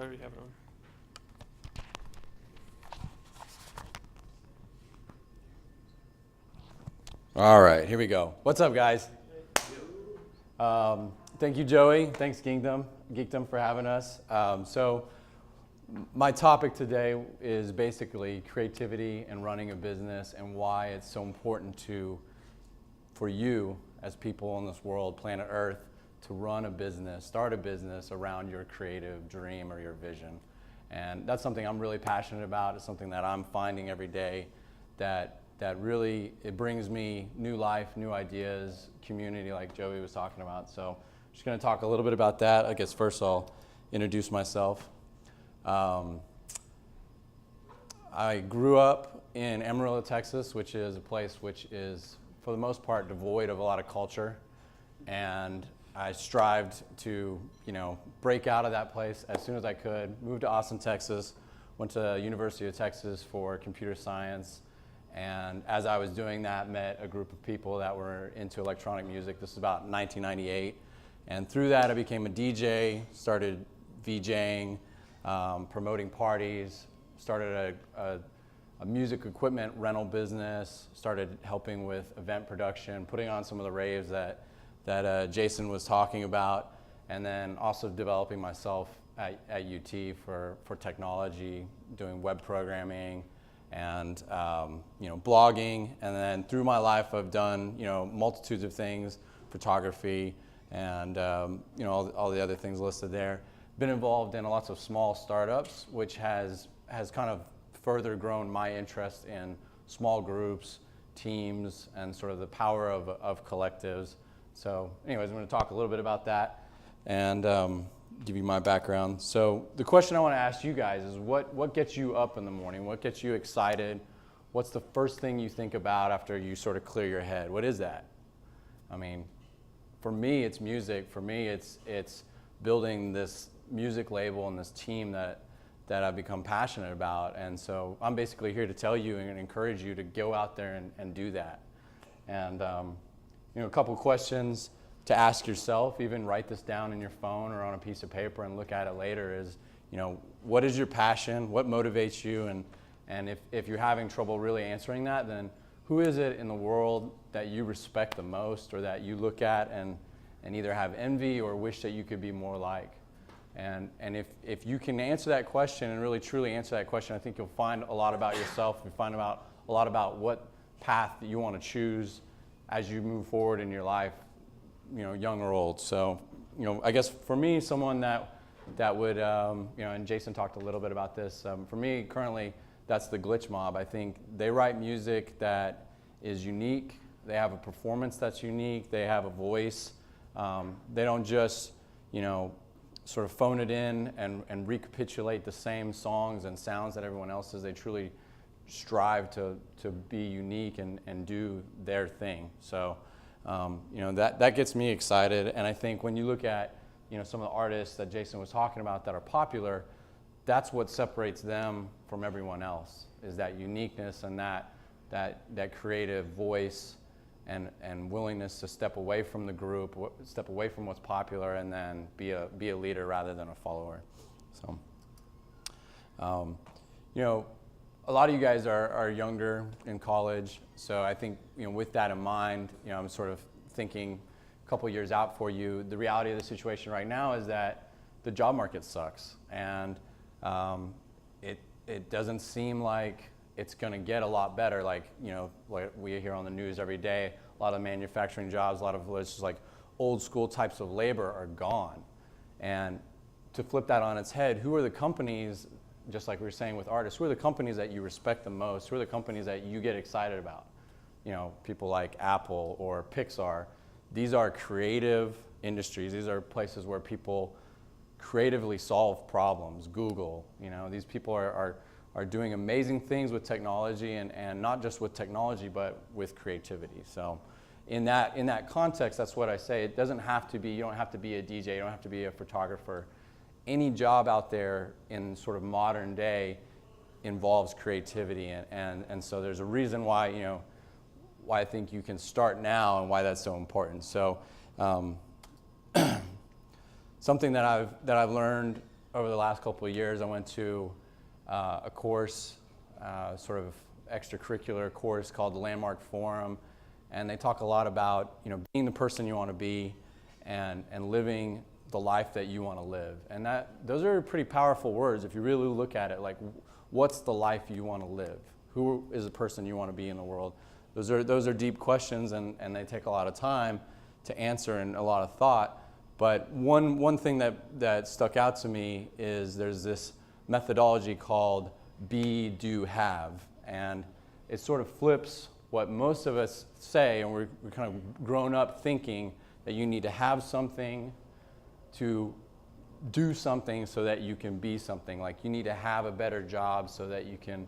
already have it on. All right, here we go. What's up, guys? Thank you, Joey. Thanks, Geekdom, for having us. So my topic today is basically creativity and running a business and why it's so important for you as people in this world, planet Earth, to run a business, start a business around your creative dream or your vision. And that's something I'm really passionate about. It's something that I'm finding every day that really, it brings me new life, new ideas, community like Joey was talking about. So I'm just gonna talk a little bit about that. I guess first I'll introduce myself. I grew up in Amarillo, Texas, which is a place which is, for the most part, devoid of a lot of culture. And I strived to, break out of that place as soon as I could. Moved to Austin, Texas, went to University of Texas for computer science. And as I was doing that, met a group of people that were into electronic music. This is about 1998. And through that, I became a DJ, started VJing, promoting parties, started a music equipment rental business, started helping with event production, putting on some of the raves that Jason was talking about, and then also developing myself at UT for technology, doing web programming, and blogging. And then through my life, I've done multitudes of things, photography, and all the other things listed there. Been involved in lots of small startups, which has kind of further grown my interest in small groups, teams, and sort of the power of collectives. So anyways, I'm going to talk a little bit about that and give you my background. So the question I want to ask you guys is what gets you up in the morning? What gets you excited? What's the first thing you think about after you sort of clear your head? What is that? I mean, for me, it's music. For me, it's building this music label and this team that I've become passionate about. And so I'm basically here to tell you and encourage you to go out there and do that. And a couple questions to ask yourself, even write this down in your phone or on a piece of paper and look at it later is, what is your passion? What motivates you? And if you're having trouble really answering that, then who is it in the world that you respect the most or that you look at and either have envy or wish that you could be more like? And if you can answer that question and really truly answer that question, I think you'll find a lot about yourself. You'll find a lot about what path that you want to choose as you move forward in your life, young or old. So, I guess for me, someone that would, and Jason talked a little bit about this. For me, currently, that's the Glitch Mob. I think they write music that is unique. They have a performance that's unique. They have a voice. They don't just, sort of phone it in and recapitulate the same songs and sounds that everyone else does. They truly strive to be unique and do their thing. So, that gets me excited. And I think when you look at, some of the artists that Jason was talking about that are popular, that's what separates them from everyone else, is that uniqueness and that creative voice and willingness to step away from the group, step away from what's popular, and then be a leader rather than a follower. So, a lot of you guys are younger in college, so I think with that in mind, I'm sort of thinking a couple years out for you. The reality of the situation right now is that the job market sucks, and it doesn't seem like it's going to get a lot better. Like we hear on the news every day, a lot of manufacturing jobs, a lot of just like old school types of labor are gone. And to flip that on its head, who are the companies? Just like we were saying with artists, who are the companies that you respect the most? Who are the companies that you get excited about? People like Apple or Pixar. These are creative industries. These are places where people creatively solve problems. Google, these people are doing amazing things with technology and not just with technology, but with creativity. So in that context, that's what I say. It doesn't have to be, you don't have to be a DJ, you don't have to be a photographer. Any job out there in sort of modern day involves creativity, and so there's a reason why why I think you can start now and why that's so important. So something that I've learned over the last couple of years, I went to a course, sort of extracurricular course called the Landmark Forum, and they talk a lot about, you know, being the person you want to be and living the life that you want to live. And those are pretty powerful words if you really look at it. Like, what's the life you want to live? Who is the person you want to be in the world? Those are deep questions, and they take a lot of time to answer and a lot of thought. But one thing that stuck out to me is there's this methodology called be, do, have. And it sort of flips what most of us say, and we're kind of grown up thinking that you need to have something to do something so that you can be something. Like, you need to have a better job so that you can,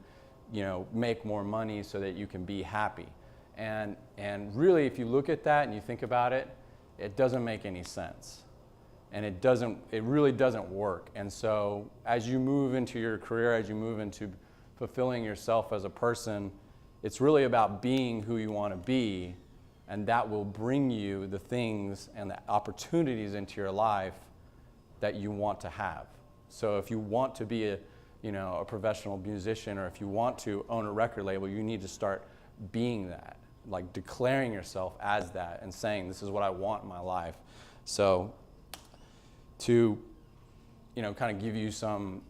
you know, make more money so that you can be happy. And really, if you look at that and you think about it, it doesn't make any sense. And it really doesn't work. And so as you move into your career, as you move into fulfilling yourself as a person, it's really about being who you want to be, and that will bring you the things and the opportunities into your life that you want to have. So if you want to be a professional musician, or if you want to own a record label, you need to start being that, like declaring yourself as that and saying, this is what I want in my life. So to, you know, kind of give you some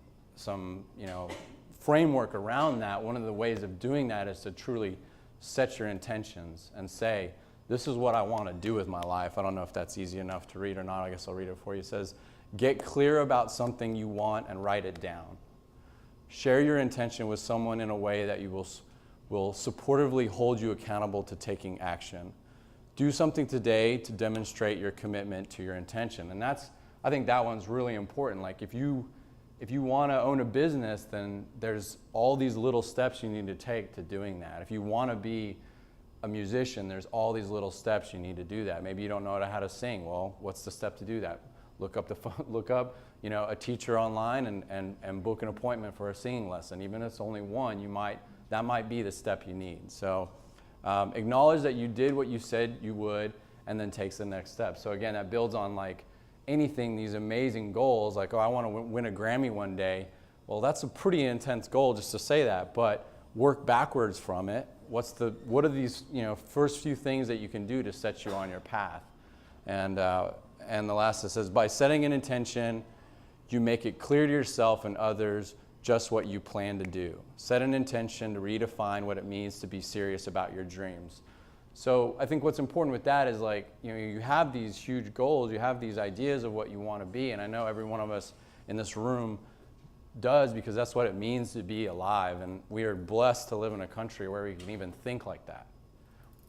framework around that, one of the ways of doing that is to truly set your intentions and say, this is what I want to do with my life. I don't know if that's easy enough to read or not. I guess I'll read it for you. It says, get clear about something you want and write it down. Share your intention with someone in a way that you will supportively hold you accountable to taking action. Do something today to demonstrate your commitment to your intention. And I think that one's really important. Like, if you want to own a business, then there's all these little steps you need to take to doing that. If you want to be a musician, there's all these little steps you need to do that. Maybe you don't know how to sing. Well, what's the step to do that? Look up a teacher online and book an appointment for a singing lesson. Even if it's only one, that might be the step you need. So acknowledge that you did what you said you would, and then takes the next step. So again, that builds on like anything, these amazing goals, like, oh, I want to win a Grammy one day. Well, that's a pretty intense goal just to say that, but work backwards from it. What are these, first few things that you can do to set you on your path? And the last, it says, by setting an intention, you make it clear to yourself and others just what you plan to do. Set an intention to redefine what it means to be serious about your dreams. So I think what's important with that is, like, you have these huge goals, you have these ideas of what you want to be, and I know every one of us in this room does, because that's what it means to be alive, and we are blessed to live in a country where we can even think like that.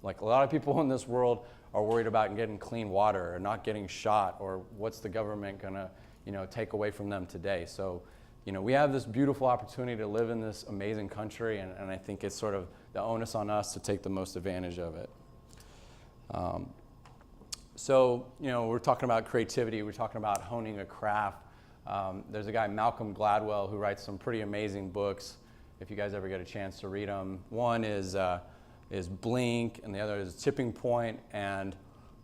Like, a lot of people in this world are worried about getting clean water or not getting shot, or what's the government gonna take away from them today. So we have this beautiful opportunity to live in this amazing country, and I think it's sort of the onus on us to take the most advantage of it. So we're talking about creativity, we're talking about honing a craft. There's a guy, Malcolm Gladwell, who writes some pretty amazing books, if you guys ever get a chance to read them. One is Blink, and the other is Tipping Point. And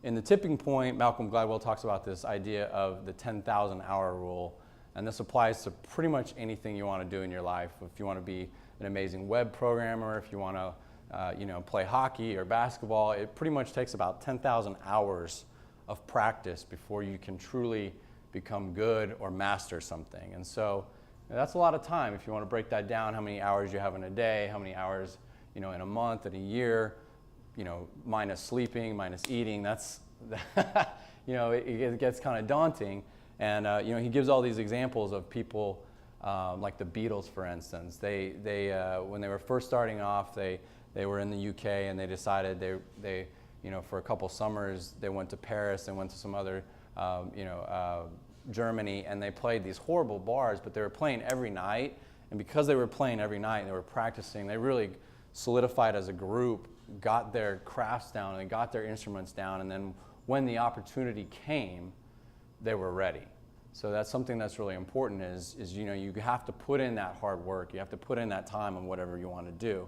in the Tipping Point, Malcolm Gladwell talks about this idea of the 10,000 hour rule. And this applies to pretty much anything you want to do in your life. If you want to be an amazing web programmer, if you want to play hockey or basketball, it pretty much takes about 10,000 hours of practice before you can truly become good or master something. And so that's a lot of time. If you want to break that down, how many hours you have in a day, how many hours in a month, in a year, minus sleeping, minus eating, that's it gets kind of daunting. And he gives all these examples of people like the Beatles, for instance. They when they were first starting off, they were in the UK, and they decided they for a couple summers they went to Paris and went to some other Germany, and they played these horrible bars, but they were playing every night. And because they were playing every night and they were practicing, they really solidified as a group, got their crafts down, and they got their instruments down, and then when the opportunity came, they were ready. So that's something that's really important is you have to put in that hard work. You have to put in that time on whatever you want to do.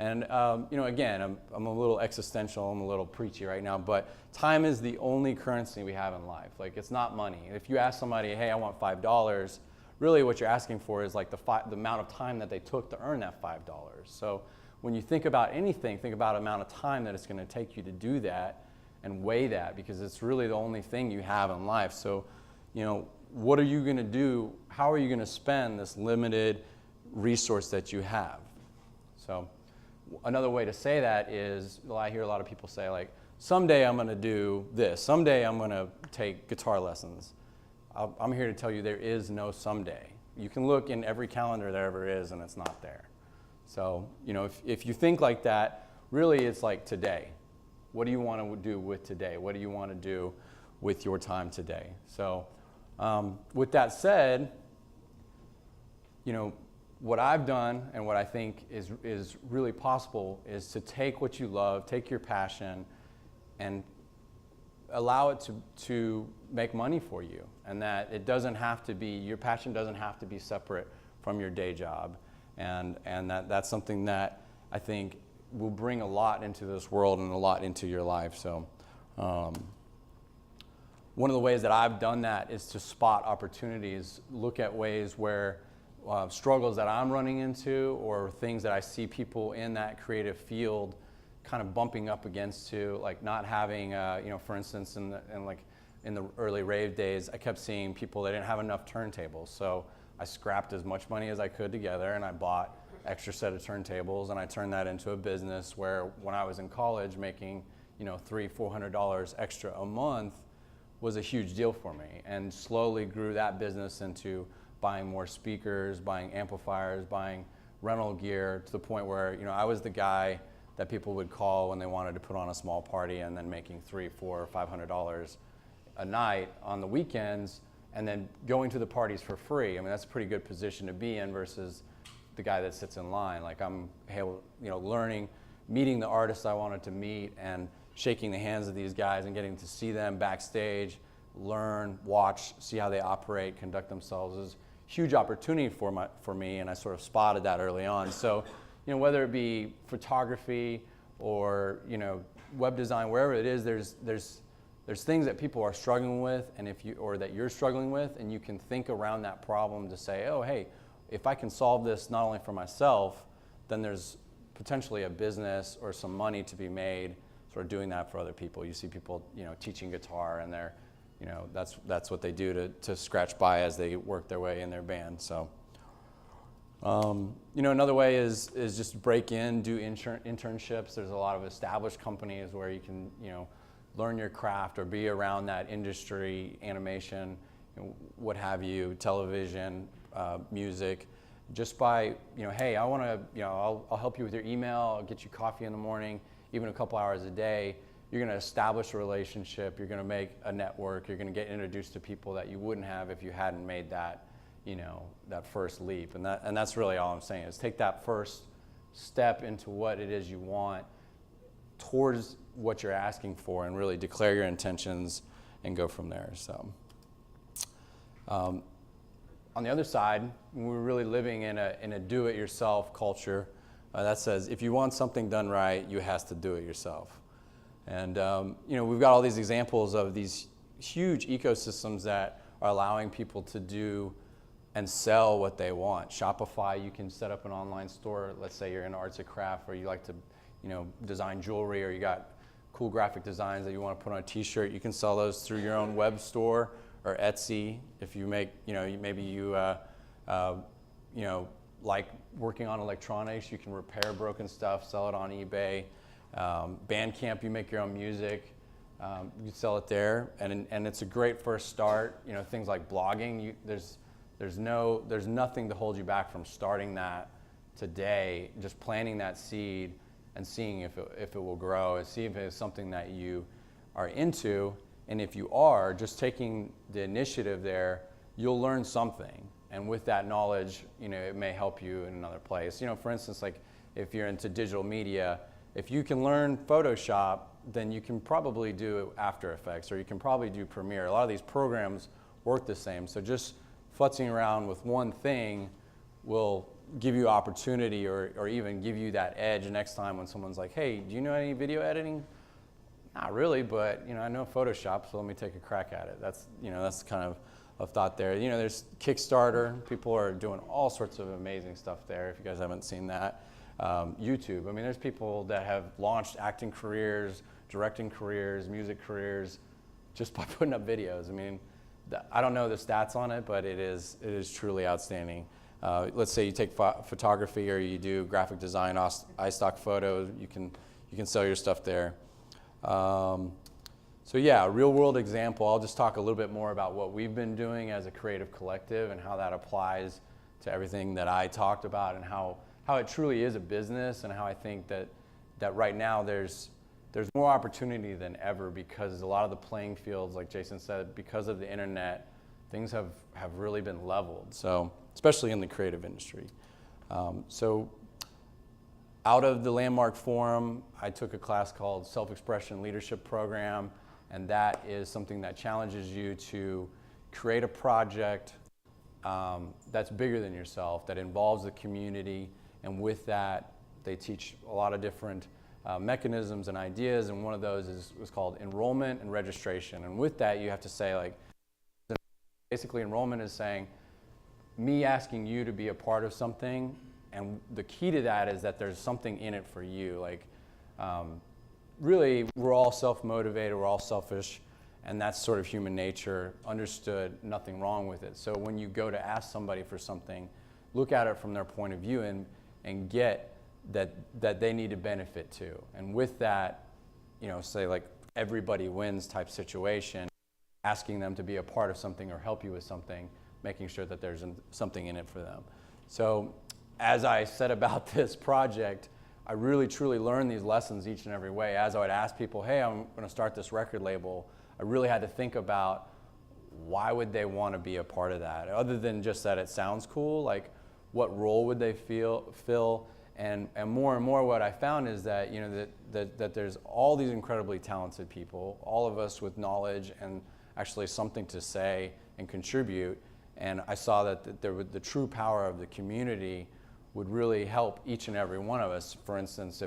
And again, I'm a little existential, I'm a little preachy right now, but time is the only currency we have in life. Like, it's not money. If you ask somebody, hey, I want $5, really what you're asking for is like the amount of time that they took to earn that $5. So when you think about anything, think about the amount of time that it's going to take you to do that and weigh that, because it's really the only thing you have in life. So, you know, what are you going to do? How are you going to spend this limited resource that you have? So another way to say that is, well, I hear a lot of people say, like, someday I'm going to do this. Someday I'm going to take guitar lessons. I'm here to tell you there is no someday. You can look in every calendar there ever is, and it's not there. So, you know, if you think like that, really it's like today. What do you want to do with today? What do you want to do with your time today? So with that said, you know, what I've done and what I think is really possible is to take what you love, take your passion, and allow it to make money for you. And that it doesn't have to be, your passion doesn't have to be separate from your day job. And that's something that I think will bring a lot into this world and a lot into your life. So one of the ways that I've done that is to spot opportunities, look at ways where struggles that I'm running into or things that I see people in that creative field kind of bumping up against, to like not having, you know, for instance, in the early rave days, I kept seeing people that didn't have enough turntables. So I scrapped as much money as I could together, and I bought extra set of turntables, and I turned that into a business where when I was in college making, you know, $300-400 extra a month was a huge deal for me, and slowly grew that business into buying more speakers, buying amplifiers, buying rental gear, to the point where, you know, I was the guy that people would call when they wanted to put on a small party, and then making $300, $400, or $500 a night on the weekends, and then going to the parties for free. I mean, that's a pretty good position to be in versus the guy that sits in line. Like, I'm, you know, learning, meeting the artists I wanted to meet, and shaking the hands of these guys and getting to see them backstage, learn, watch, see how they operate, conduct themselves is a huge opportunity for me, and I sort of spotted that early on. So, you know, whether it be photography or, you know, web design, wherever it is, there's things that people are struggling with, and or that you're struggling with, and you can think around that problem to say, oh, hey, if I can solve this not only for myself, then there's potentially a business or some money to be made sort of doing that for other people. You see people, you know, teaching guitar, and they're, you know, that's what they do to scratch by as they work their way in their band. So, you know, another way is just break in, do internships. There's a lot of established companies where you can, you know, learn your craft or be around that industry, animation, you know, what have you, television, music, just by, you know, hey, I want to, you know, I'll help you with your email, I'll get you coffee in the morning, even a couple hours a day. You're going to establish a relationship, you're going to make a network, you're going to get introduced to people that you wouldn't have if you hadn't made that, you know, that first leap. And that's really all I'm saying, is take that first step into what it is you want towards what you're asking for, and really declare your intentions and go from there. So on the other side, we're really living in a do-it-yourself culture that says if you want something done right, you have to do it yourself. And you know, we've got all these examples of these huge ecosystems that are allowing people to do and sell what they want. Shopify, you can set up an online store. Let's say you're in arts and craft, or you like to, you know, design jewelry, or you got cool graphic designs that you want to put on a t-shirt. You can sell those through your own web store or Etsy. If you make, you know, maybe you know, like working on electronics, you can repair broken stuff, sell it on eBay. Bandcamp, you make your own music, you sell it there, and it's a great first start. You know, things like blogging, there's nothing to hold you back from starting that today, just planting that seed and seeing if it will grow, and see if it's something that you are into. And if you are, just taking the initiative there, you'll learn something. And with that knowledge, you know, it may help you in another place. You know, for instance, like if you're into digital media, if you can learn Photoshop, then you can probably do After Effects, or you can probably do Premiere. A lot of these programs work the same. So just futzing around with one thing will give you opportunity, or even give you that edge next time when someone's like, hey, do you know any video editing? Not really, but, you know, I know Photoshop, so let me take a crack at it. That's, you know, that's kind of of thought there. You know, there's Kickstarter. People are doing all sorts of amazing stuff there, if you guys haven't seen that. YouTube. I mean, there's people that have launched acting careers, directing careers, music careers, just by putting up videos. I mean, I don't know the stats on it, but it is truly outstanding. Let's say you take photography, or you do graphic design, iStock photos. You can sell your stuff there. So yeah, a real world example. I'll just talk a little bit more about what we've been doing as a creative collective and how that applies to everything that I talked about, and how it truly is a business, and how I think that right now there's more opportunity than ever, because a lot of the playing fields, like Jason said, because of the internet, things have really been leveled. So especially in the creative industry. So out of the Landmark Forum, I took a class called Self-Expression Leadership Program, and that is something that challenges you to create a project that's bigger than yourself, that involves the community, and with that, they teach a lot of different mechanisms and ideas, and one of those was called enrollment and registration. And with that, you have to say, like, basically enrollment is saying, me asking you to be a part of something, and the key to that is that there's something in it for you. Like, really, we're all self-motivated, we're all selfish, and that's sort of human nature, understood, nothing wrong with it. So when you go to ask somebody for something, look at it from their point of view and get that they need to benefit too. And with that, you know, say like everybody wins type situation, asking them to be a part of something or help you with something, making sure that there's something in it for them. So as I said about this project, I really truly learned these lessons each and every way. As I would ask people, hey, I'm going to start this record label, I really had to think about why would they want to be a part of that? Other than just that it sounds cool, like what role would they fill? And more and more what I found is that, you know, that there's all these incredibly talented people, all of us with knowledge and actually something to say and contribute. And I saw that the true power of the community would really help each and every one of us. For instance,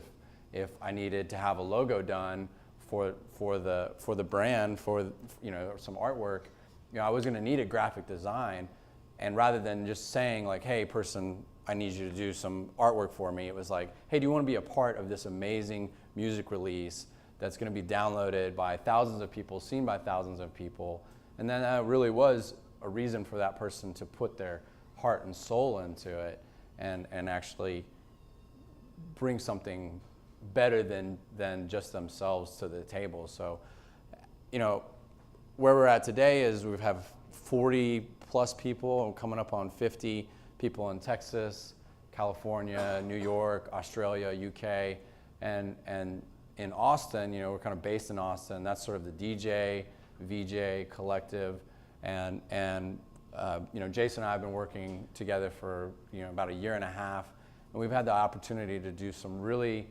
if I needed to have a logo done for the brand, for, you know, some artwork, you know, I was going to need a graphic design. And rather than just saying like, hey, person, I need you to do some artwork for me, it was like, hey, do you want to be a part of this amazing music release that's going to be downloaded by thousands of people, seen by thousands of people? And then that really was a reason for that person to put their heart and soul into it and actually bring something better than just themselves to the table. So, you know, where we're at today is we have 40 plus people, coming up on 50 people in Texas, California, New York, Australia, UK, and in Austin, you know, we're kind of based in Austin. That's sort of the DJ, VJ collective, and you know, Jason and I have been working together for, you know, about a year and a half, and we've had the opportunity to do some really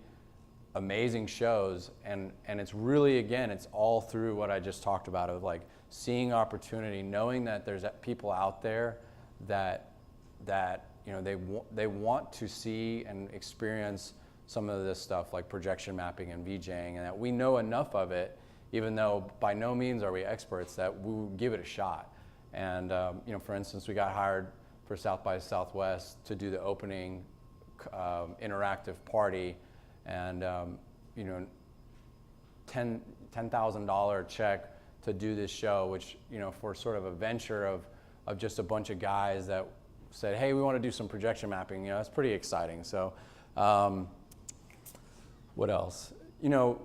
amazing shows, and it's really, again, it's all through what I just talked about, of like seeing opportunity, knowing that there's people out there that you know, they want to see and experience some of this stuff like projection mapping and VJing, and that we know enough of it, even though by no means are we experts, that we will give it a shot. And you know, for instance, we got hired for South by Southwest to do the opening interactive party, and you know, $10,000 check to do this show, which, you know, for sort of a venture of just a bunch of guys that said, hey, we want to do some projection mapping. You know, it's pretty exciting. So what else? You know,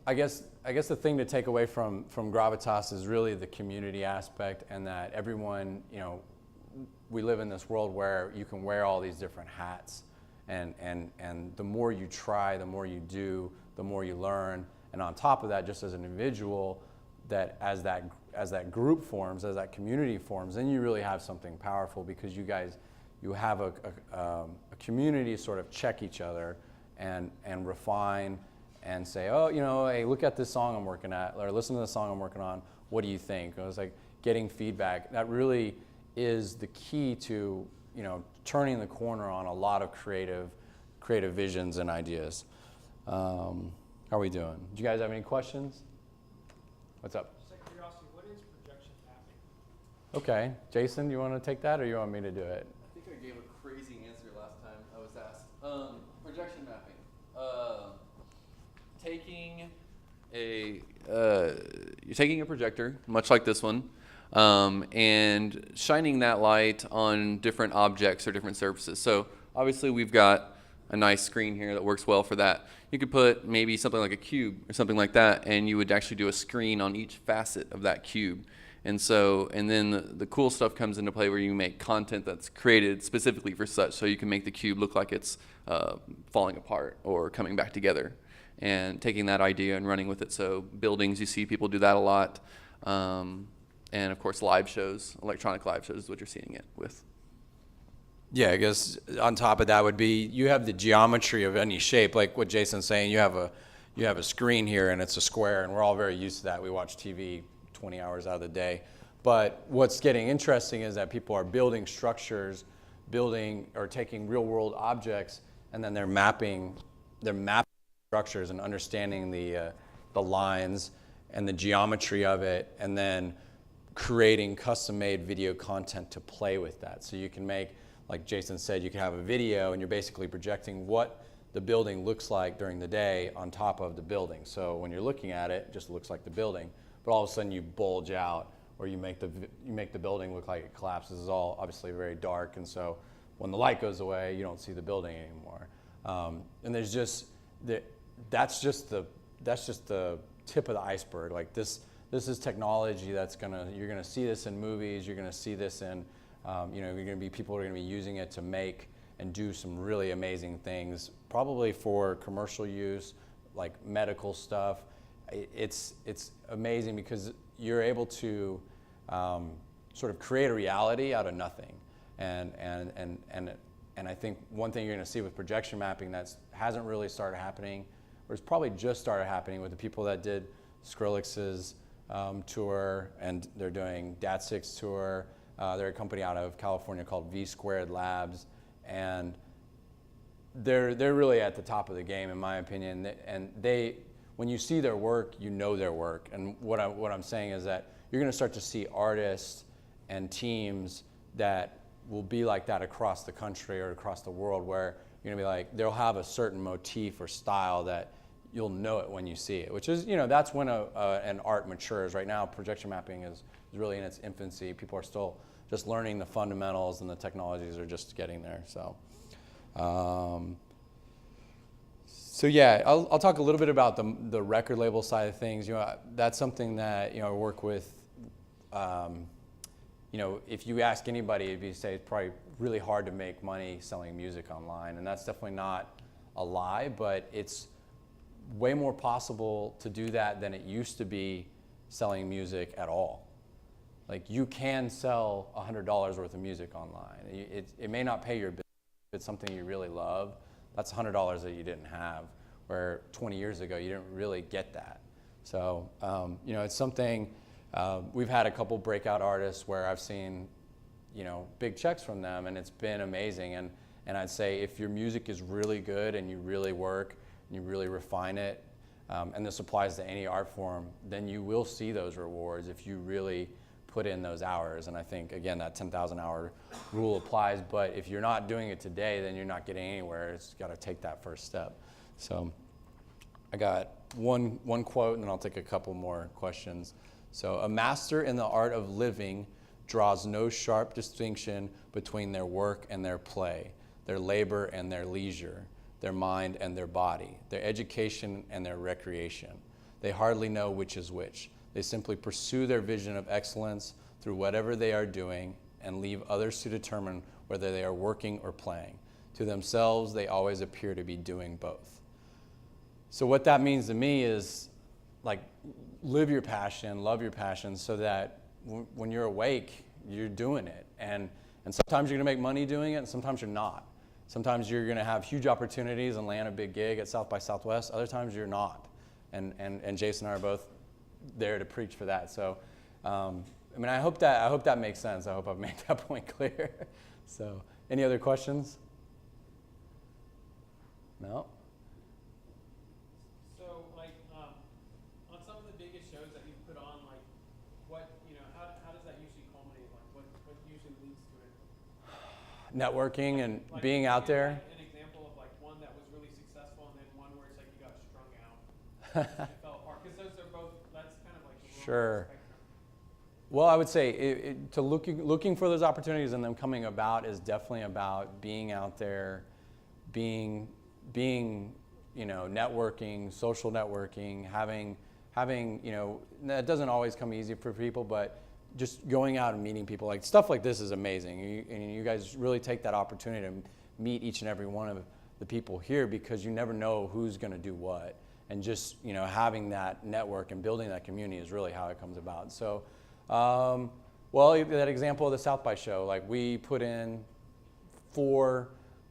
I guess the thing to take away from Gravitas is really the community aspect, and that everyone, you know, we live in this world where you can wear all these different hats, and the more you try, the more you do, the more you learn. And on top of that, just as an individual, that as that group forms, as that community forms, then you really have something powerful, because you have a community sort of check each other and refine and say, oh, you know, hey, look at this song I'm working at, or listen to the song I'm working on. What do you think? It was like getting feedback. That really is the key to, you know, turning the corner on a lot of creative visions and ideas. How are we doing? Do you guys have any questions? What's up? Just out of curiosity, what is projection mapping? Okay, Jason, you want to take that or you want me to do it? I think I gave a crazy answer last time I was asked. Projection mapping. You're taking a projector, much like this one, and shining that light on different objects or different surfaces. So obviously we've got a nice screen here that works well for that. You could put maybe something like a cube or something like that, and you would actually do a screen on each facet of that cube. And then the cool stuff comes into play where you make content that's created specifically for such, so you can make the cube look like it's falling apart or coming back together, and taking that idea and running with it. So buildings, you see people do that a lot. And of course live shows, electronic live shows is what you're seeing it with. Yeah, I guess on top of that would be you have the geometry of any shape, like what Jason's saying. You have a screen here and it's a square, and we're all very used to that. We watch TV 20 hours out of the day. But what's getting interesting is that people are building structures, or taking real world objects, and then they're mapping structures and understanding the lines and the geometry of it, and then creating custom-made video content to play with that. So you can make, like Jason said, you can have a video and you're basically projecting what the building looks like during the day on top of the building. So when you're looking at it, it just looks like the building, but all of a sudden you bulge out, or you make the building look like it collapses. This is all obviously very dark, and so when the light goes away, you don't see the building anymore. And there's just that's just the tip of the iceberg. Like this is technology you're gonna see this in movies. You're gonna see this in people are gonna be using it to make and do some really amazing things, probably for commercial use, like medical stuff. It's amazing because you're able to sort of create a reality out of nothing. And I think one thing you're going to see with projection mapping that hasn't really started happening, or it's probably just started happening with the people that did Skrillex's tour, and they're doing Dat6 tour. They're a company out of California called V Squared Labs, and they're really at the top of the game in my opinion. And when you see their work, you know their work. And what I'm saying is that you're going to start to see artists and teams that will be like that across the country or across the world, where you're going to be like, they'll have a certain motif or style that you'll know it when you see it, which is, that's when an art matures. Right now, projection mapping is really in its infancy. People are still just learning the fundamentals, and the technologies are just getting there. So yeah, I'll talk a little bit about the record label side of things. That's something that I work with. If you ask anybody, if you say it's probably really hard to make money selling music online, and that's definitely not a lie, but it's way more possible to do that than it used to be selling music at all. Like, you can sell $100 worth of music online. It may not pay your bill. If it's something you really love, that's $100 that you didn't have, where 20 years ago you didn't really get that. So it's something. We've had a couple breakout artists where I've seen big checks from them, and it's been amazing. And I'd say if your music is really good and you really work and you really refine it, and this applies to any art form, then you will see those rewards if you really put in those hours. And I think, again, that 10,000 hour rule applies, but if you're not doing it today, then you're not getting anywhere. It's got to take that first step. So I got one quote, and then I'll take a couple more questions. So, a master in the art of living draws no sharp distinction between their work and their play, their labor and their leisure, their mind and their body, their education and their recreation. They hardly know which is which. They simply pursue their vision of excellence through whatever they are doing, and leave others to determine whether they are working or playing. To themselves, they always appear to be doing both. So what that means to me is, like, live your passion, love your passion, so that when you're awake, you're doing it. And sometimes you're going to make money doing it, and sometimes you're not. Sometimes you're going to have huge opportunities and land a big gig at South by Southwest. Other times you're not. And Jason and I are both there to preach for that. So, I hope that makes sense. I hope I've made that point clear. So, any other questions? No? So, on some of the biggest shows that you've put on, how does that usually culminate? Like, networking and Like, being out there. Like an example of like one that was really successful and then one where it's like you got strung out, it fell apart. Because those are both. That's kind of like the wrong Sure. spectrum. Well, I would say to looking for those opportunities and them coming about is definitely about being out there, being networking, social networking, having that doesn't always come easy for people, but just going out and meeting people, like stuff like this is amazing. And you guys really take that opportunity to meet each and every one of the people here, because you never know who's going to do what, and just having that network and building that community is really how it comes about. So. Well, that example of the South by show, like we put in 4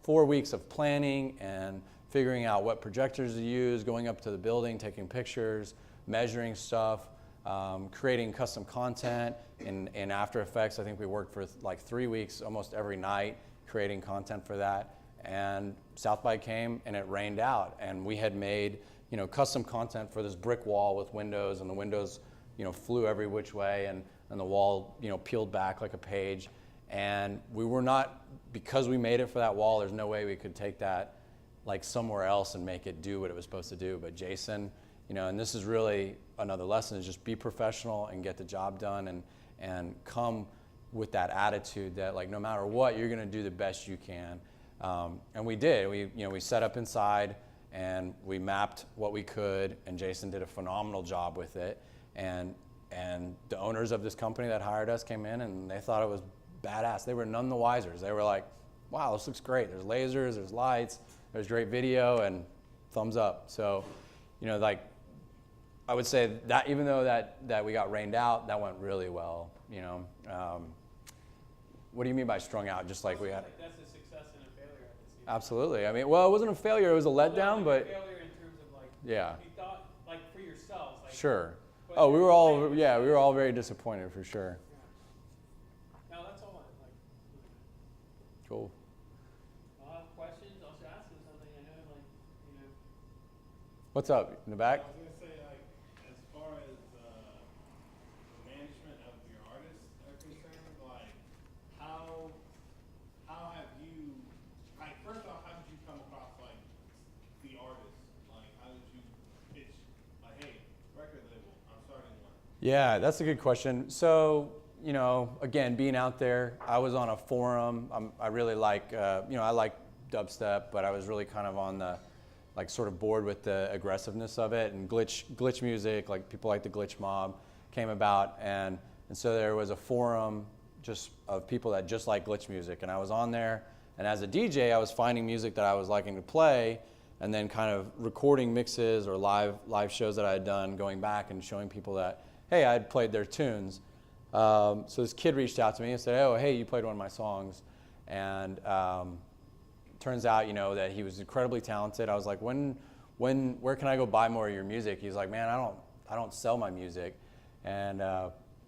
weeks of planning and figuring out what projectors to use, going up to the building, taking pictures, measuring stuff, creating custom content in After Effects. I think we worked for like 3 weeks almost every night creating content for that. And South by came and it rained out, and we had made custom content for this brick wall with windows, and the windows flew every which way, and the wall, peeled back like a page. And we were not, because we made it for that wall, there's no way we could take that like somewhere else and make it do what it was supposed to do. But Jason, and this is really another lesson, is just be professional and get the job done, and come with that attitude that like no matter what, you're gonna do the best you can. And we did. We set up inside and we mapped what we could, and Jason did a phenomenal job with it. And the owners of this company that hired us came in and they thought it was badass. They were none the wiser. They were like, wow, this looks great. There's lasers, there's lights, there's great video, and thumbs up. So, like I would say that even though that we got rained out, that went really well. What do you mean by strung out? Just like we had. Like that's a success and a failure. I can see. Absolutely. I mean, well, it wasn't a failure. It was a letdown, but. A failure in terms of like. Yeah. You thought like for yourselves. Like, Sure. Oh, we were all very disappointed for sure. Yeah. No, that's all. Like. Cool. Questions? I'll ask them something. I know, like, What's up in the back? I was gonna say, like, as far as management of your artists are concerned, like, how have you, like, first off, how did you come across like the artist? Like, how did you pitch, like, hey, record label, I'm starting one? Yeah, that's a good question. So, again, being out there, I was on a forum. I really like, I like dubstep, but I was really kind of on the, like, sort of bored with the aggressiveness of it, and glitch music, like people like the Glitch Mob came about, and so there was a forum just of people that just like glitch music, and I was on there, and as a DJ, I was finding music that I was liking to play, and then kind of recording mixes or live shows that I had done, going back and showing people that, hey, I had played their tunes. So this kid reached out to me and said, oh, hey, you played one of my songs. And turns out, that he was incredibly talented. I was like, where can I go buy more of your music? He's like, man, I don't sell my music. And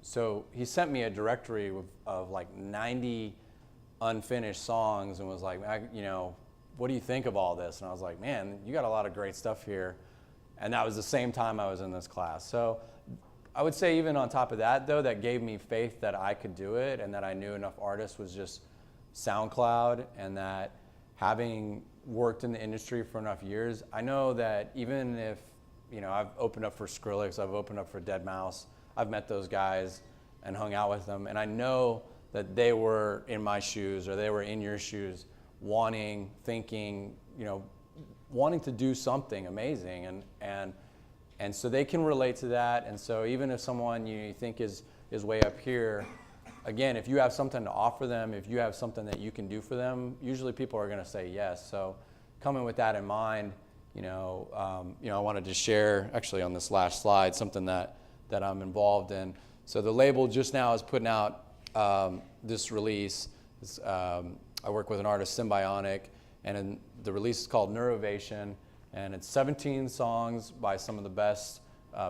so he sent me a directory of like 90 unfinished songs and was like, what do you think of all this? And I was like, man, you got a lot of great stuff here. And that was the same time I was in this class. So I would say even on top of that, though, that gave me faith that I could do it, and that I knew enough artists was just SoundCloud, and that having worked in the industry for enough years, I know that even if, I've opened up for Skrillex, I've opened up for Deadmau5, I've met those guys and hung out with them, and I know that they were in my shoes or they were in your shoes, wanting to do something amazing, and so they can relate to that. And so even if someone you think is way up here, again, if you have something to offer them, if you have something that you can do for them, usually people are going to say yes. So coming with that in mind, I wanted to share actually on this last slide something that I'm involved in. So the label just now is putting out this release. I work with an artist, Symbionic, and the release is called Neurovation, and it's 17 songs by some of the best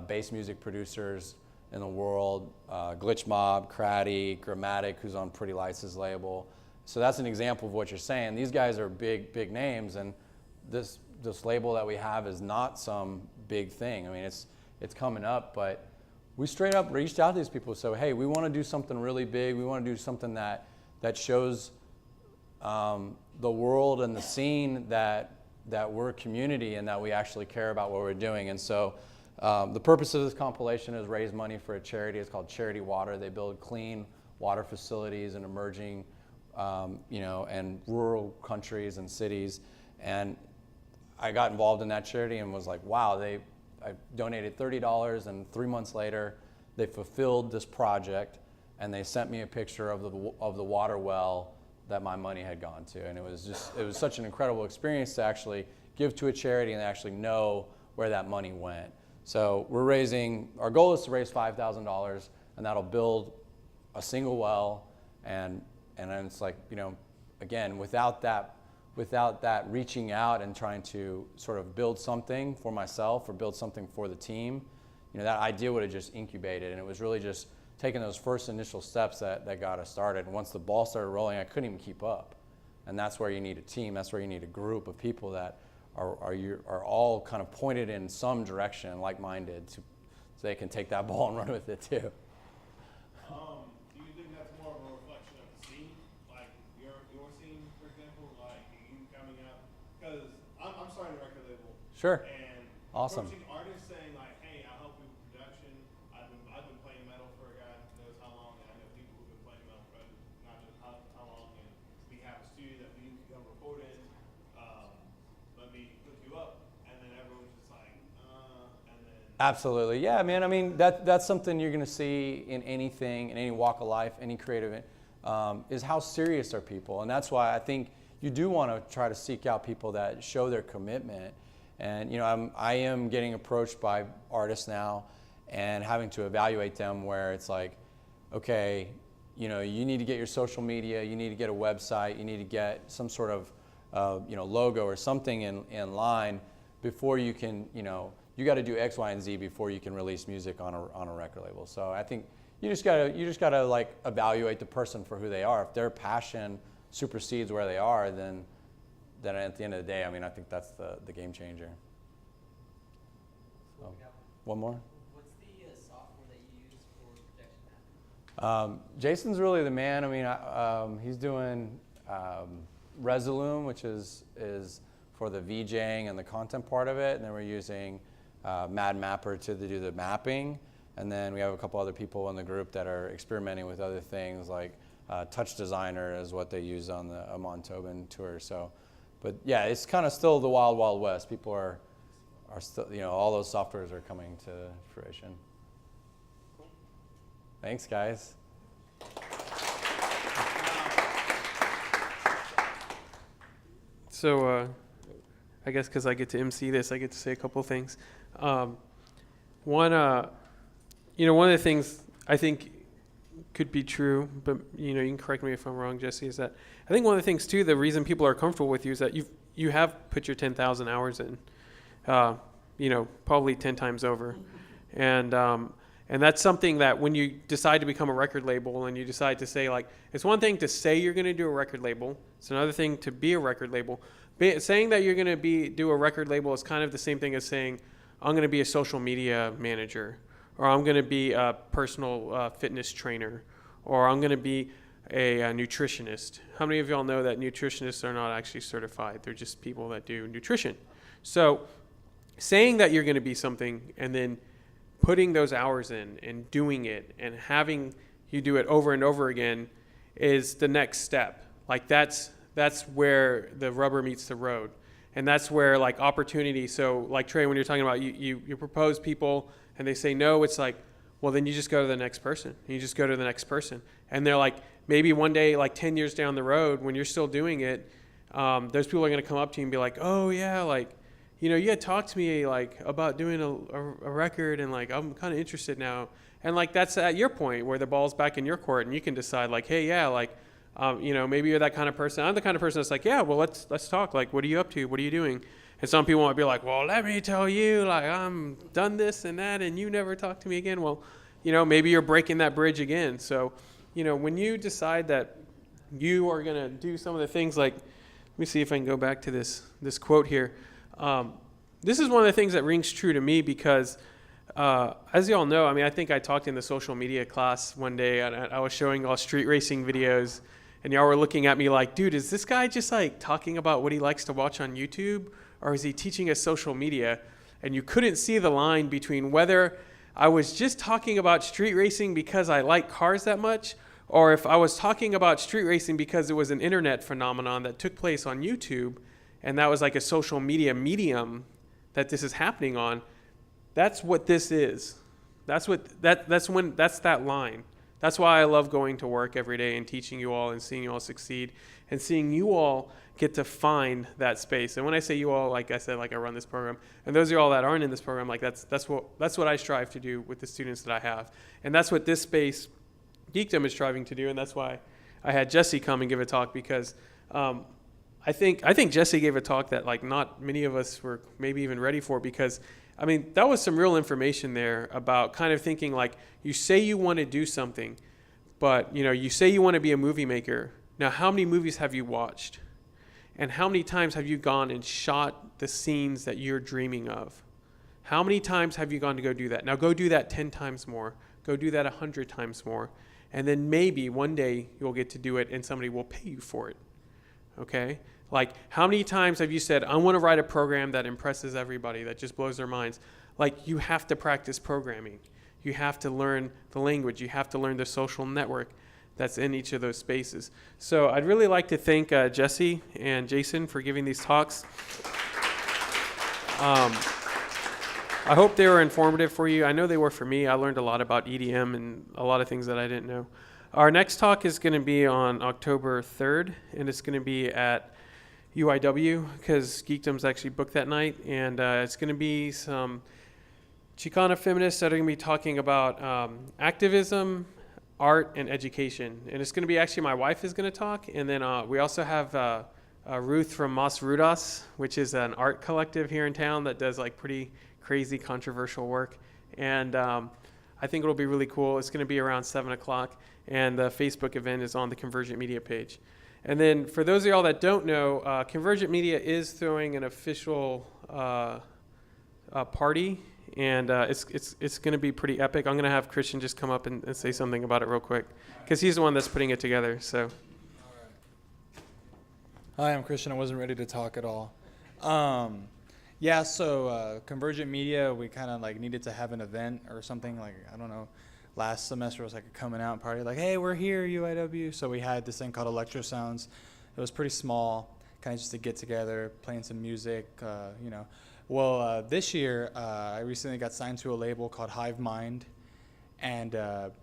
bass music producers in the world, Glitch Mob, Craddy, Grammatic, who's on Pretty Lights' label. So that's an example of what you're saying. These guys are big names, and this label that we have is not some big thing. I mean, it's coming up, but we straight up reached out to these people and said, hey, we want to do something really big. We want to do something that shows the world and the scene that we're a community and that we actually care about what we're doing. And so the purpose of this compilation is raise money for a charity. It's called Charity Water. They build clean water facilities in emerging, and rural countries and cities. And I got involved in that charity and was like, wow, I donated $30, and 3 months later, they fulfilled this project, and they sent me a picture of the water well that my money had gone to. And it was such an incredible experience to actually give to a charity and actually know where that money went. So our goal is to raise $5,000, and that'll build a single well. And then it's like, again, without that reaching out and trying to sort of build something for myself or build something for the team, that idea would have just incubated. And it was really just taking those first initial steps that got us started. And once the ball started rolling, I couldn't even keep up. And that's where you need a team. That's where you need a group of people that are all kind of pointed in some direction, like-minded, so they can take that ball and run with it too. Do you think that's more of a reflection of the scene, like your scene, for example, like you coming up? Because I'm starting a record label. Sure. And Awesome. approaching artists saying like, hey, I'll help you with production. I've been playing metal for a guy who knows how long, and I know people who've been playing metal for not just how long. And we have a studio that we can come record in. Let me hook you up, and then everyone's just like, and then. Absolutely, yeah, man. I mean, that's something you're going to see in anything, in any walk of life, any creative, is how serious are people, and that's why I think you do want to try to seek out people that show their commitment. And I am getting approached by artists now, and having to evaluate them where it's like, okay, you need to get your social media, you need to get a website, you need to get some sort of logo or something in line before you can, you got to do X, Y, and Z before you can release music on a record label. So I think you just gotta like evaluate the person for who they are. If their passion supersedes where they are, then at the end of the day, I mean, I think that's the game changer. So, one more. What's the software that you use for projection app? Jason's really the man. I mean, he's doing Resolume, which is for the VJing and the content part of it, and then we're using Mad Mapper to do the mapping, and then we have a couple other people in the group that are experimenting with other things like Touch Designer is what they use on the Amon Tobin tour. So, but yeah, it's kind of still the wild, wild west. People are still, all those softwares are coming to fruition. Thanks, guys. So, I guess because I get to MC this, I get to say a couple things. One of the things I think could be true, but you can correct me if I'm wrong, Jesse, is that I think one of the things too, the reason people are comfortable with you is that you have put your 10,000 hours in, probably 10 times over, and that's something that when you decide to become a record label and you decide to say, like, it's one thing to say you're going to do a record label, it's another thing to be a record label. Saying that you're going to do a record label is kind of the same thing as saying I'm going to be a social media manager, or I'm going to be a personal fitness trainer, or I'm going to be a nutritionist. How many of y'all know that nutritionists are not actually certified? They're just people that do nutrition. So saying that you're going to be something and then putting those hours in and doing it and having you do it over and over again is the next step. Like that's where the rubber meets the road. And that's where like opportunity. So like Trey, when you're talking about you propose people and they say no, it's like, well, then you just go to the next person. You just go to the next person. And they're like, maybe one day, like 10 years down the road, when you're still doing it, those people are going to come up to you and be like, oh yeah, like, you had talked to me like about doing a record, and like I'm kind of interested now. And like that's at your point where the ball's back in your court, and you can decide like, hey, yeah, like, maybe you're that kind of person. I'm the kind of person that's like, yeah, well, let's talk. Like, what are you up to? What are you doing? And some people might be like, well, let me tell you, like, I'm done this and that, and you never talk to me again. Well, maybe you're breaking that bridge again. So, when you decide that you are going to do some of the things like, let me see if I can go back to this quote here. This is one of the things that rings true to me because, as you all know, I mean, I think I talked in the social media class one day, and I was showing all street racing videos, And y'all were looking at me like, dude, is this guy just like talking about what he likes to watch on YouTube? Or is he teaching us social media? And you couldn't see the line between whether I was just talking about street racing because I like cars that much, or if I was talking about street racing because it was an internet phenomenon that took place on YouTube, and that was like a social media medium that this is happening on. That's what this is. That's that line. That's why I love going to work every day and teaching you all and seeing you all succeed and seeing you all get to find that space. And when I say you all, like I said, like I run this program, and those of you all that aren't in this program, like that's what I strive to do with the students that I have. And that's what this space, Geekdom, is striving to do. And that's why I had Jesse come and give a talk, because I think Jesse gave a talk that like not many of us were maybe even ready for, because I mean, that was some real information there about kind of thinking like, you say you want to do something, but you say you want to be a movie maker. Now, how many movies have you watched? And how many times have you gone and shot the scenes that you're dreaming of? How many times have you gone to go do that? Now go do that 10 times more. Go do that 100 times more. And then maybe one day you'll get to do it and somebody will pay you for it. Okay? Like, how many times have you said, I want to write a program that impresses everybody, that just blows their minds? Like, you have to practice programming. You have to learn the language. You have to learn the social network that's in each of those spaces. So I'd really like to thank Jesse and Jason for giving these talks. I hope they were informative for you. I know they were for me. I learned a lot about EDM and a lot of things that I didn't know. Our next talk is going to be on October 3rd, and it's going to be at UIW, because Geekdom's actually booked that night, and it's going to be some Chicana feminists that are going to be talking about activism, art, and education. And it's going to be actually my wife is going to talk, and then we also have Ruth from Mas Rudas, which is an art collective here in town that does like pretty crazy controversial work, and I think it'll be really cool. It's going to be around 7 o'clock, and the Facebook event is on the Convergent Media page. And then for those of y'all that don't know, Convergent Media is throwing an official party, and it's going to be pretty epic. I'm going to have Christian just come up and say something about it real quick, because he's the one that's putting it together. So. Hi, I'm Christian. I wasn't ready to talk at all. So Convergent Media, we kind of like needed to have an event or something, like, I don't know. Last semester was like a coming out party, like, hey, we're here, UIW. So we had this thing called Electro Sounds. It was pretty small, kind of just to get together, playing some music, Well, this year, I recently got signed to a label called Hive Mind, and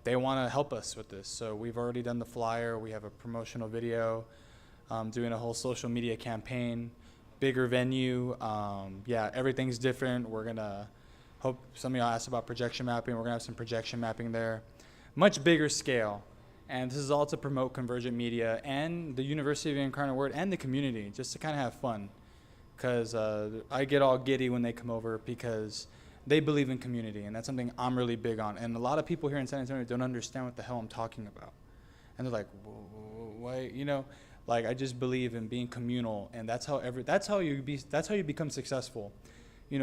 they want to help us with this. So we've already done the flyer. We have a promotional video, doing a whole social media campaign, bigger venue. Everything's different. We're going to hope some of y'all asked about projection mapping. We're going to have some projection mapping there. Much bigger scale. And this is all to promote Convergent Media and the University of Incarnate Word and the community, just to kind of have fun. Because I get all giddy when they come over, because they believe in community, and that's something I'm really big on. And a lot of people here in San Antonio don't understand what the hell I'm talking about. And they're like, why? Like, I just believe in being communal, and that's how you become successful.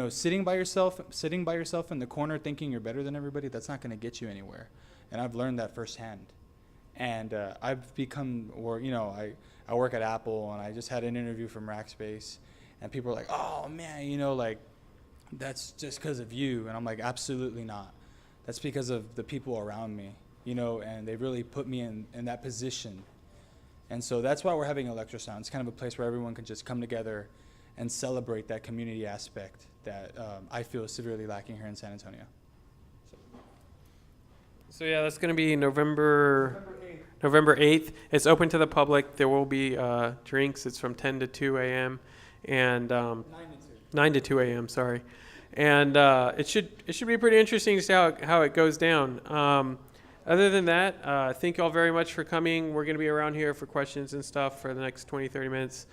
Sitting by yourself in the corner thinking you're better than everybody, that's not going to get you anywhere. And I've learned that firsthand. And I've become, I work at Apple, and I just had an interview from Rackspace, and people are like, oh man, like, that's just because of you. And I'm like, absolutely not. That's because of the people around me, and they really put me in that position. And so that's why we're having Electrosound. It's kind of a place where everyone can just come together and celebrate that community aspect that I feel is severely lacking here in San Antonio. So yeah, that's going to be November 8th. It's open to the public. There will be drinks. It's from 10 to 2 a.m. and 9 to 2 a.m. Sorry, and it should be pretty interesting to see how it goes down. Other than that, thank you all very much for coming. We're going to be around here for questions and stuff for the next 20-30 minutes.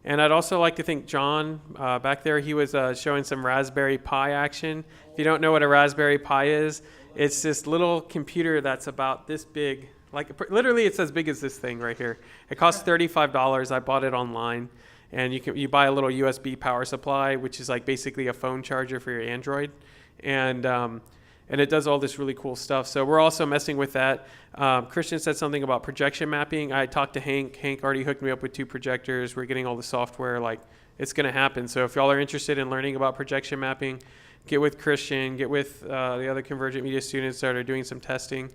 And I'd also like to thank John back there. He was showing some Raspberry Pi action. If you don't know what a Raspberry Pi is, it's this little computer that's about this big. Like, literally, it's as big as this thing right here. It costs $35. I bought it online. And you buy a little USB power supply, which is like basically a phone charger for your Android. And and it does all this really cool stuff. So we're also messing with that. Christian said something about projection mapping. I talked to Hank. Hank already hooked me up with 2 projectors. We're getting all the software. Like, it's going to happen. So if y'all are interested in learning about projection mapping, get with Christian, get with the other Convergent Media students that are doing some testing.